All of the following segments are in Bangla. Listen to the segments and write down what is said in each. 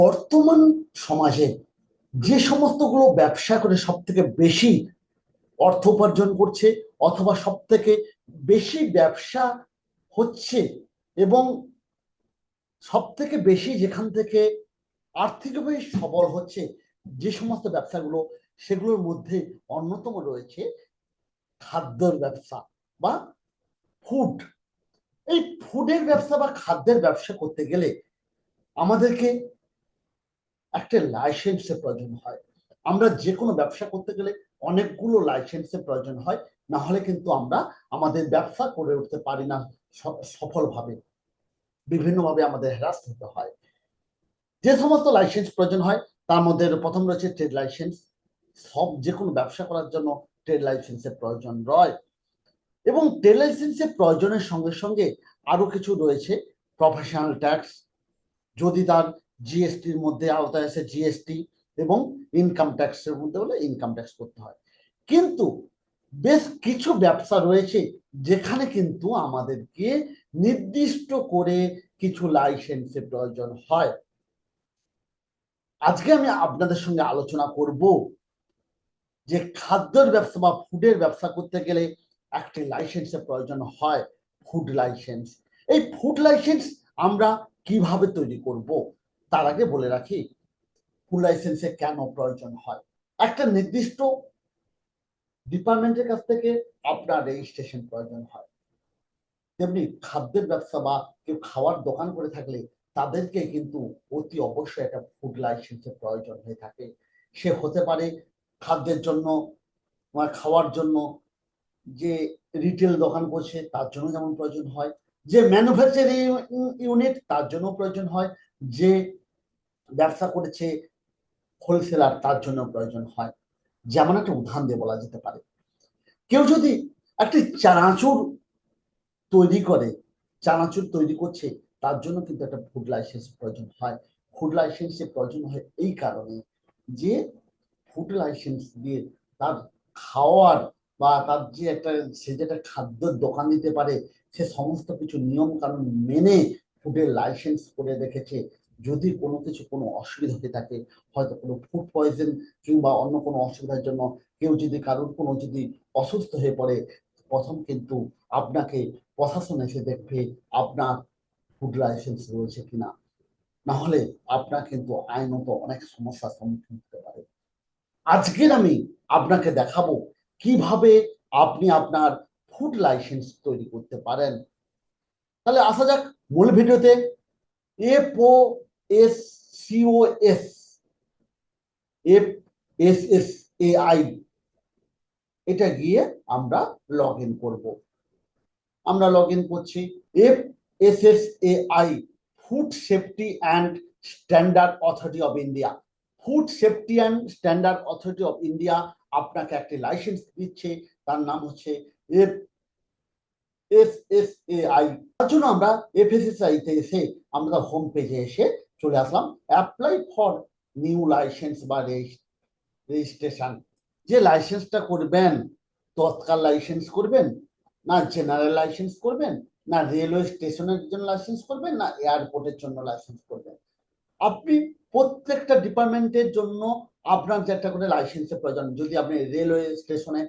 বর্তমান সমাজে যে সমস্তগুলো ব্যবসা করে সব থেকে বেশি অর্থ উপার্জন করছে অথবা সব থেকে বেশি ব্যবসা হচ্ছে এবং সব থেকে বেশি যেখান থেকে আর্থিকভাবে সবল হচ্ছে যে সমস্ত ব্যবসাগুলো, সেগুলোর মধ্যে অন্যতম রয়েছে খাদ্যের ব্যবসা বা ফুড। এই ফুডের ব্যবসা বা খাদ্যের ব্যবসা করতে গেলে আমাদেরকে একটা লাইসেন্সের প্রয়োজন হয়। আমরা যে কোনো ব্যবসা করতে গেলে অনেকগুলো লাইসেন্সের প্রয়োজন হয়, না হলে কিন্তু আমরা আমাদের ব্যবসা করে উঠতে পারি না সফলভাবে। বিভিন্নভাবে আমাদের হ্রাস হতে হয়। যে সমস্ত লাইসেন্স প্রয়োজন হয় তার মধ্যে প্রথম রয়েছে ট্রেড লাইসেন্স। সব যে কোনো ব্যবসা করার জন্য ট্রেড লাইসেন্সের প্রয়োজন রয় এবং ট্রেড লাইসেন্সের প্রয়োজনের সঙ্গে সঙ্গে আরো কিছু রয়েছে প্রফেশনাল ট্যাক্স, যদি তার জিএসটির মধ্যে আওতায় আসে জিএসটি, এবং ইনকাম ট্যাক্সের মধ্যে হলে ইনকাম ট্যাক্স করতে হয়। কিন্তু বেশ কিছু ব্যবসা রয়েছে যেখানে কিন্তু আমাদেরকে নির্দিষ্ট করে কিছু লাইসেন্সের প্রয়োজন হয়। আজকে আমি আপনাদের সঙ্গে আলোচনা করব যে খাদ্যের ব্যবসা বা ফুডের ব্যবসা করতে গেলে একটি লাইসেন্সের প্রয়োজন হয়, ফুড লাইসেন্স। এই ফুড লাইসেন্স আমরা কিভাবে তৈরি করব তার আগে বলে রাখি ফুড লাইসেন্সে কেন প্রয়োজন হয়। একটা নির্দিষ্ট ডিপার্টমেন্টের কাছ থেকে আপনার রেজিস্ট্রেশন প্রয়োজন হয়, তেমনি খাদ্যের ব্যবসা বা কেউ খাওয়ার দোকান করে থাকলে তাদেরকে কিন্তু অতি অবশ্যই একটা ফুড লাইসেন্সের প্রয়োজন হয়ে থাকে। সে হতে পারে খাদ্যের জন্য বা খাওয়ার জন্য, যে রিটেল দোকান করছে তার জন্য যেমন প্রয়োজন হয়, যে ম্যানুফ্যাকচারিং ইউনিট তার জন্য প্রয়োজন হয়, যে ব্যবসা করেছে হোলসেলার তার জন্য প্রয়োজন হয়। যেমন একটা উদাহরণ দিয়ে বলা যেতে পারে, কেউ যদি একটি চানাচুর তৈরি করে, চানাচুর তৈরি করছে, তার জন্য কিন্তু একটা ফুড লাইসেন্স প্রয়োজন হয়। ফুড লাইসেন্সের প্রয়োজন হয় এই কারণে যে ফুড লাইসেন্স দিয়ে তার খাওয়ার বা তার যে একটা সে যেটা খাদ্যের দোকান দিতে পারে সে সমস্ত কিছু নিয়ম কানুন মেনে ফুডের লাইসেন্স করে রেখেছে। যদি কোনো কিছু কোনো অসুবিধা হয়ে থাকে, হয়তো কোনো ফুড পয়জন কিংবা অন্য কোনো অসুবিধার জন্য কেউ যদি কারোর কোনো যদি অসুস্থ হয়ে পড়ে, প্রথম কিন্তু আপনাকে প্রশাসন এসে দেখবে আপনার ফুড লাইসেন্স রয়েছে কিনা, না হলে আপনার কিন্তু আইনত অনেক সমস্যার সম্মুখীন হতে পারে। আজকের আমি আপনাকে দেখাবো কিভাবে আপনি আপনার ফুড লাইসেন্স তৈরি করতে পারেন। তাহলে আসা যাক মূল ভিডিওতে। FOSCOS FSSAI এটা গিয়ে আমরা লগ ইন করবো। আমরা লগ ইন করছি। FSSAI food safety and standard authority of India. Food safety and standard authority of India আপনাকে একটি লাইসেন্স দিচ্ছে, তার নাম হচ্ছে FSSAI। তার জন্য আমরা FSSAI তে এসে আমরা হোম পেজে এসে চলে আসলাম অ্যাপ্লাই ফর নিউ লাইসেন্স বা রেজিস্ট্রেশন। যে লাইসেন্সটা করবেন, তৎকাল লাইসেন্স করবেন, না জেনারেল লাইসেন্স করবেন, না রেলওয়ে স্টেশনের জন্য লাইসেন্স করবেন, না এয়ারপোর্টের জন্য লাইসেন্স করবেন, আপনি প্রত্যেকটা ডিপার্টমেন্টের জন্য আপনার যে একটা করে লাইসেন্সের প্রয়োজন। যদি আপনি রেলওয়ে স্টেশনে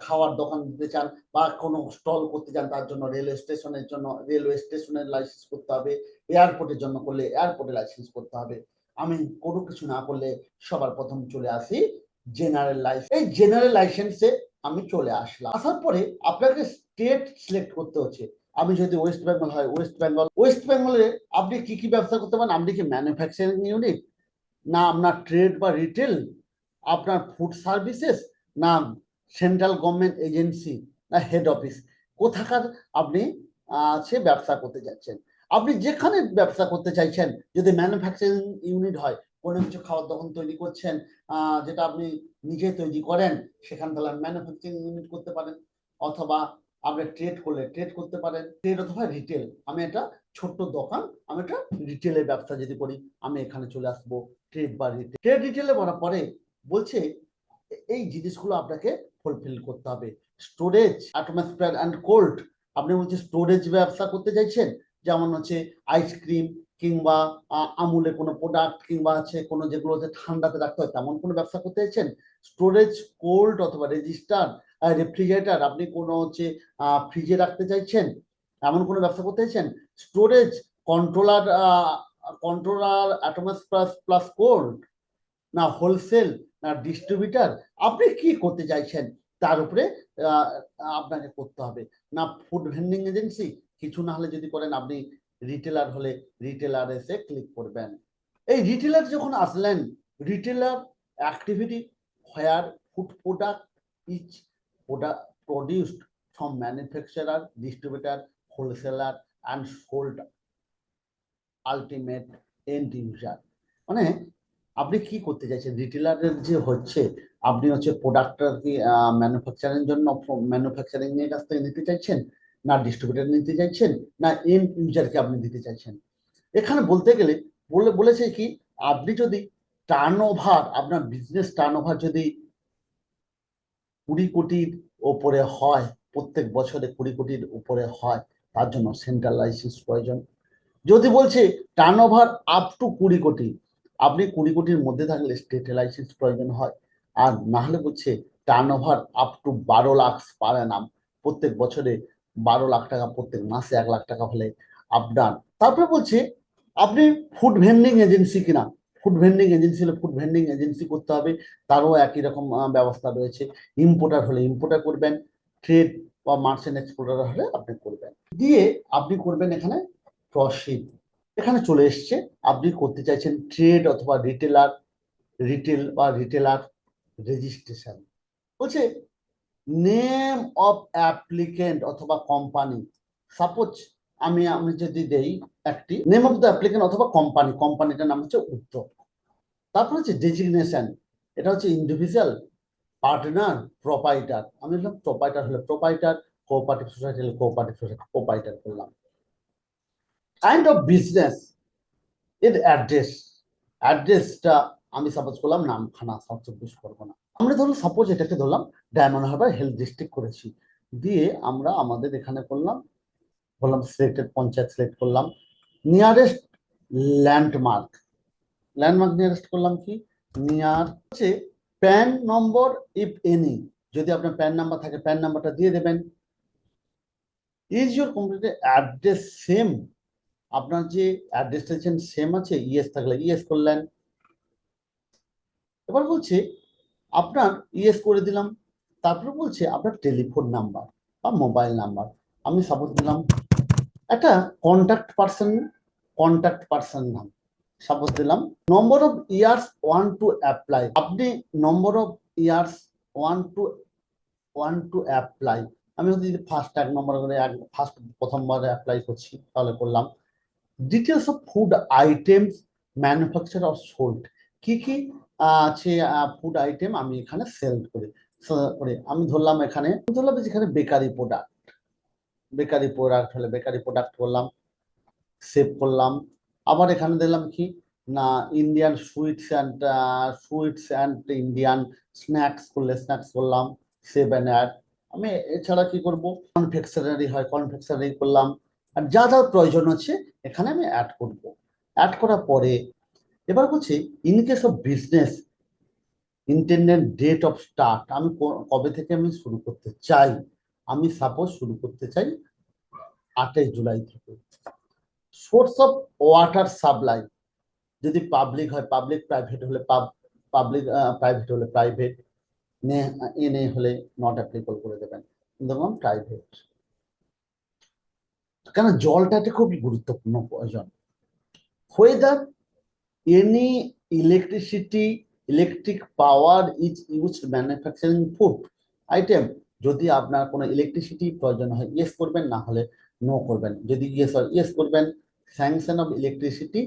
খাওয়ার দোকান দিতে চান বা কোনো স্টল করতে চান, তার জন্য রেলওয়ে স্টেশনের জন্য রেলওয়ে স্টেশনের লাইসেন্স করতে হবে। এয়ারপোর্টের জন্য করলে এয়ারপোর্টে লাইসেন্স করতে হবে। আমি কোনো কিছু না করলে সবার প্রথম চলে আসি জেনারেল লাইসেন্স। এই জেনারেল লাইসেন্সে আমি চলে আসলাম। আসার পরে আপনাকে স্টেট সিলেক্ট করতে হচ্ছে। আমি যদি ওয়েস্ট বেঙ্গল হয় ওয়েস্ট বেঙ্গলে আপনি কি কি ব্যবসা করতে পারেন। আপনি কি ম্যানুফ্যাকচারিং ইউনিট, না আপনার ট্রেড বা রিটেল, আপনার ফুড সার্ভিসেস, না সেন্ট্রাল গভর্নমেন্ট এজেন্সি, না হেড অফিস, কোথাকার আপনি সে ব্যবসা করতে যাচ্ছেন। আপনি যেখানে ব্যবসা করতে চাইছেন, যদি ম্যানুফ্যাকচারিং ইউনিট হয়, কোনো কিছু খাওয়ার দোকান তৈরি করছেন যেটা আপনি নিজে তৈরি করেন, সেখানে তাহলে ম্যানুফ্যাকচারিং ইউনিট করতে পারেন। অথবা আপনি ট্রেড করলে ট্রেড করতে পারেন, ট্রেড অথবা রিটেল। আমি একটা ছোট্ট দোকান, আমি একটা রিটেলের ব্যবসা যদি করি, আমি এখানে চলে আসবো ট্রেড বা রিটেল। ট্রেড রিটেলে বলার পরে বলছে এই জিনিসগুলো আপনাকে ফুলফিল করতে হবে। Storage, atmosphere and cold. আপনি বলছে স্টোরেজ ব্যবসা করতে চাইছেন, যেমন হচ্ছে আইসক্রিম কিংবা আমুলে কোনো প্রোডাক্ট কিংবা আছে কোনো যেগুলো হচ্ছে ঠান্ডাতে রাখতে হয় তেমন কোনো ব্যবসা করতে চাইছেন, স্টোরেজ কোল্ড অথবা রেজিস্টার রেফ্রিজারেটর আপনি কোনো হচ্ছে ফ্রিজে রাখতে চাইছেন, এমন কোনো ব্যবসা করতে চাইছেন, storage controller atoms plus plus cold, না হোলসেল, না ডিস্ট্রিবিউটার, আপনি কি করতে চাইছেন তার উপরে আপনাকে করতে হবে। না ফুড ভেন্ডিং এজেন্সি, কিছু না হলে যদি করেন আপনি রিটেলার হলে রিটেলার এসে ক্লিক করবেন। এই রিটেলার যখন আসলেন, retailer activity where food product is produced from manufacturer, distributor, wholesaler and sold ultimate end user। মানে আপনি কি করতে চাইছেন, রিটেলারের যে হচ্ছে আপনি হচ্ছে প্রোডাক্টটা কি ম্যানুফ্যাকচারিং জন্য ম্যানুফ্যাকচারিং এর কাছ থেকে নিতে চাইছেন, না ডিস্ট্রিবিউটর নিতে চাইছেন, না এন্ড ইউজারকে আপনি দিতে চাইছেন। এখানে বলতে গেলে বলেছে কি, আপনি যদি টার্নওভার, আপনার বিজনেস টার্নওভার যদি 20 কোটির উপরে হয়, প্রত্যেক বছরে 20 কোটির উপরে হয়, তার জন্য সেন্ট্রাল লাইসেন্স প্রয়োজন। যদি বলছে টার্নওভার আপ টু 20 কোটি, আপনি 20 কোটির মধ্যে থাকলে স্টেট লাইসেন্স প্রয়োজন হয়। আর না হলে বলছে টার্নওভার আপ টু 12 লাখ পার অ্যানাম, প্রত্যেক বছরে 12 লাখ টাকা, প্রত্যেক মাসে 1 লাখ টাকা হলে আপনার। তারপরে বলছে আপনি ফুড ভেন্ডিং এজেন্সি কিনা, ফুড ভেন্ডিং এজেন্সি হলে ফুড ভেন্ডিং এজেন্সি করতে হবে, তারও একই রকম ব্যবস্থা রয়েছে। ইম্পোর্টার হলে ইম্পোর্টার করবেন, ট্রেড বা মার্চেন্ট এক্সপোর্টার হলে আপনি করবেন। দিয়ে আপনি করবেন এখানে প্রসিড। এখানে চলে এসছে আপনি করতে চাইছেন ট্রেড অথবা রিটেলার রেজিস্ট্রেশন। বলছে নেম অফ অ্যাপ্লিকেন্ট অথবা কোম্পানি। সাপোজ আমি যদি দেই একটি নেম অফ দ্য অ্যাপ্লিকেন্ট অথবা কোম্পানিটার নাম হচ্ছে উদ্যোগ। তারপর হচ্ছে ডেজিগনেশন, এটা হচ্ছে ইন্ডিভিজুয়াল, পার্টনার, প্রোপাইটার। আমি বললাম প্রোপাইটার হলে প্রোপাইটার, কোঅপারেটিভ সোসাইটি হলে কোঅপারেটিভ সোসাইটি, প্রোপাইটার করলাম। কাইন্ড অফ বিজনেস, এর অ্যাড্রেসটা আমি সাপোজ করলাম নামখানা, সাউথ চব্বিশ পরগনা। আমরা ধরুন সাপোজ এটাকে ধরলাম ডায়মন্ড হারবার হেলথ ডিস্ট্রিক্ট করেছি, দিয়ে আমরা আমাদের এখানে করলাম, বললাম সিলেক্টেড পঞ্চায়েত সিলেক্ট করলাম। নিয়ারেস্ট ল্যান্ডমার্ক নিয়ারেস্ট করলাম কি, নিয়ার হচ্ছে প্যান নম্বর ইফ এনি, যদি আপনার প্যান নাম্বার থাকে প্যান নাম্বারটা দিয়ে দেবেন। Is your complete address same, আপনার যে অ্যাড্রেসটা সেম আছে, ইয়েস থাকলে ইয়েস করলেন। এবার বলছে আপনার ইয়েস করে দিলাম, তারপরে বলছে আপনার টেলিফোন নাম্বার বা মোবাইল নাম্বার। আমি সাপোজ দিলাম একটা কন্ট্যাক্ট পার্সন নাম, সাপোজ দিলাম number of years 1 to apply. আপনি number of years 1 to apply, আমি যদি ফার্স্ট 1 নম্বর করে প্রথমবার অ্যাপ্লাই করছি তাহলে করলাম। Details of food items manufacture or sold, কি কি আছে ফুড আইটেম আমি এখানে সেল করি, আমি ধরলাম এখানে যেখানে বেকারি প্রোডাক্ট হলে বেকারি প্রোডাক্ট করলাম, সেভ করলাম। আবার এখানে দিলাম কি না Indian sweets and Indian snacks করলে স্ন্যাক্স করলাম, সেভ অ্যান্ড অ্যাড। আমি এছাড়া কি করব, কনফেকশনারি হয় কনফেকশনারি করলাম, আর যা যা প্রয়োজন আছে এখানে আমি অ্যাড করব। অ্যাড করার পরে এবার বলছি in case of business intended date of start, আমি কবে থেকে আমি শুরু করতে চাই, আমি সাপোজ শুরু করতে চাই 8 জুলাই থেকে। সোর্স অফ ওয়াটার সাপ্লাই, যদি পাবলিক হয় পাবলিক, প্রাইভেট হলে প্রাইভেট হলে প্রাইভেট, এনে হলে নট অ্যাপ্লিকেবল করে দেবেন, দেখুন প্রাইভেট। কেন জলটা খুবই গুরুত্বপূর্ণ প্রয়োজন। whether any electric power is used manufacturing food item, যদি আপনার কোনো ইলেকট্রিসিটি প্রয়োজন হয় ইয়েস করবেন, না হলে নো করবেন। যদি ইয়েস হয় ইয়েস করবেন। Sanction of electricity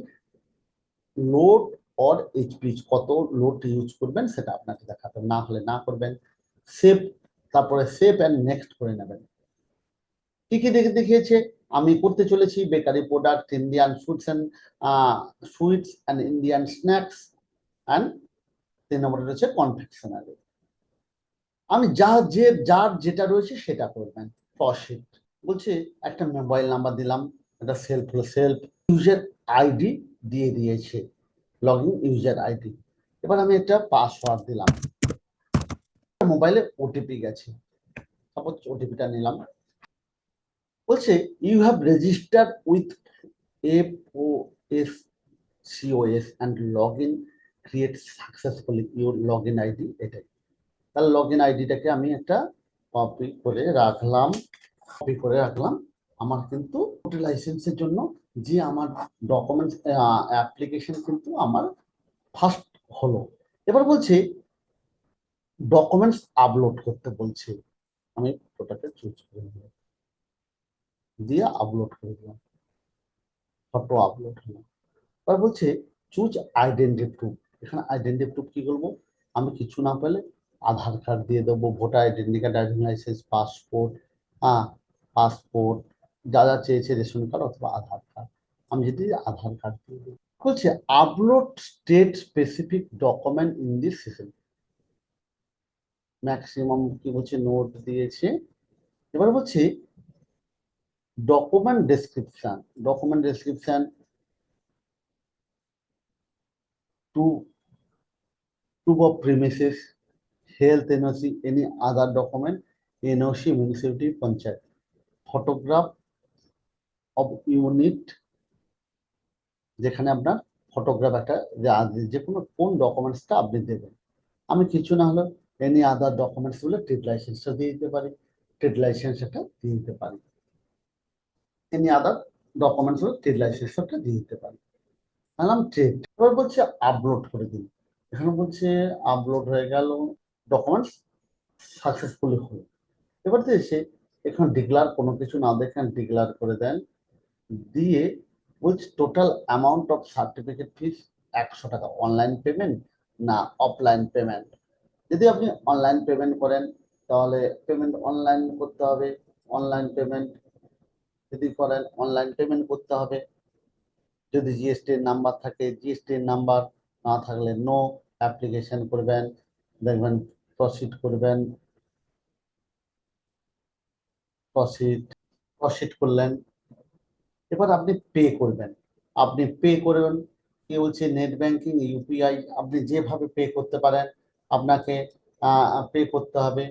load or HP, কত লোড ইউজ করবেন সেটা আপনাকে দেখাবেন, না হলে না করবেন। সেভ, তারপরে সেভ অ্যান্ড নেক্সট করে নেবেন। কি কি দেখিয়েছে, আমি করতে চলেছি bakery product, Indian sweets and Indian snacks and 3 নম্বরে রয়েছে কনফেকশনারি। আমি যার যেটা রয়েছে সেটা করবেন। প্রসিড বলছে একটা মোবাইল নাম্বার দিলাম, এটা সেলফ ইউজের আইডি দিয়ে দিয়েছে, লগ ইন ইউজার আইডি। এবার আমি একটা পাসওয়ার্ড দিলাম, মোবাইলে ওটিপি গেছে, সাপোজ ওটিপিটা নিলাম। বলছে you have registered with FOSCOS and login create successfully your login ID। এটাই তাহলে লগইন আইডিটাকে আমি একটা কপি করে রাখলাম। আমার কিন্তু লাইসেন্সের জন্য যে আমার ডকুমেন্টস অ্যাপ্লিকেশন কিন্তু আমার ফার্স্ট হলো। এবার বলছে ডকুমেন্টস আপলোড করতে বলছে, আমি ওটাকে চুজ করে দিলাম, দিয়ে আপলোড করে দিলাম, ফটো আপলোড হলো। এবার বলছে চুজ আইডেন্টি প্রুফ। এখানে আইডেন্টি প্রুফ কি করবো, আমি কিছু না পেলে আধার কার্ড দিয়ে দেবো, voter identity card, driving licence, passport, passport, যা যা চেয়েছে, রেশন কার্ড অথবা আধার কার্ড, আমি যদি আধার কার্ড দিয়ে দিই। বলছে upload state specific document in this session, maximum কি বলছে নোট দিয়েছে। এবার বলছে document description to proof of premises, health NOC, any other document, NOC, municipality, panchayat, photograph of unit, যেখানে আপনার ফটোগ্রাফ একটা যে কোনো কোন ডকুমেন্টসটা আপনি দেবেন। আমি কিছু না হলে এনি আদার ডকুমেন্টস বলে ট্রেড লাইসেন্সটা দিয়ে দিতে পারি, ট্রেড লাইসেন্সটা দিয়ে দিতে পারি, এনি আদার ডকুমেন্টস হলে ট্রেড লাইসেন্সটা দিয়ে দিতে পারি। আলাম ট্রেড। এবার বলছে আপলোড করে দিন, এখানে বলছে আপলোড হয়ে গেল, ডকুমেন্টস সাকসেসফুলি হলো। এবার তো এসে এখানে ডিক্লার কোনো কিছু না দেখেন ডিক্লার করে দেন, দিয়ে বলছে টোটাল অ্যামাউন্ট অফ সার্টিফিকেট ফিস 100 টাকা, অনলাইন পেমেন্ট না অফলাইন পেমেন্ট। যদি আপনি অনলাইন পেমেন্ট করেন তাহলে পেমেন্ট অনলাইন করতে হবে, অনলাইন পেমেন্ট যদি করেন অনলাইন পেমেন্ট করতে হবে। যদি জিএসটির নাম্বার থাকে জিএসটির নাম্বার, না থাকলে নো অ্যাপ্লিকেশন করবেন, দেখবেন প্রসিড করবেন, প্রসিড করলেন। এবার আপনি পে করবেন, কি বলছে নেট ব্যাংকিং, ইউপিআই, আপনি যেভাবে পে করতে পারেন আপনাকে পে করতে হবে।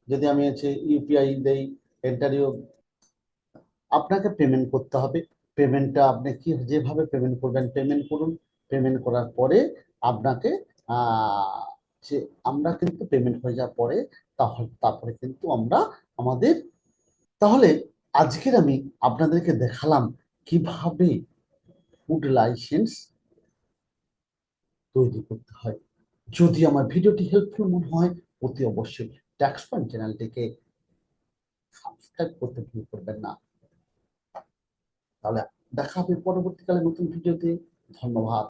যদি আমি হচ্ছে ইউপিআই দেই, এন্টারিও, আপনাকে পেমেন্ট করতে হবে। পেমেন্টটা আপনি কি যেভাবে পেমেন্ট করবেন পেমেন্ট করুন, পেমেন্ট করার পরে আপনাকে যে আমরা কিন্তু পেমেন্ট হয়ে যাওয়ার পরে তারপরে কিন্তু আমরা আমাদের, তাহলে আজকের আমি আপনাদেরকে দেখালাম কিভাবে ফুড লাইসেন্স তৈরি করতে হয়। যদি আমার ভিডিওটি হেল্পফুল মনে হয় অতি অবশ্যই ট্যাক্স পয়েন্ট চ্যানেলটিকে সাবস্ক্রাইব করতে ভুল করবেন না। তাহলে দেখা হবে পরবর্তীকালে নতুন ভিডিওতে। ধন্যবাদ।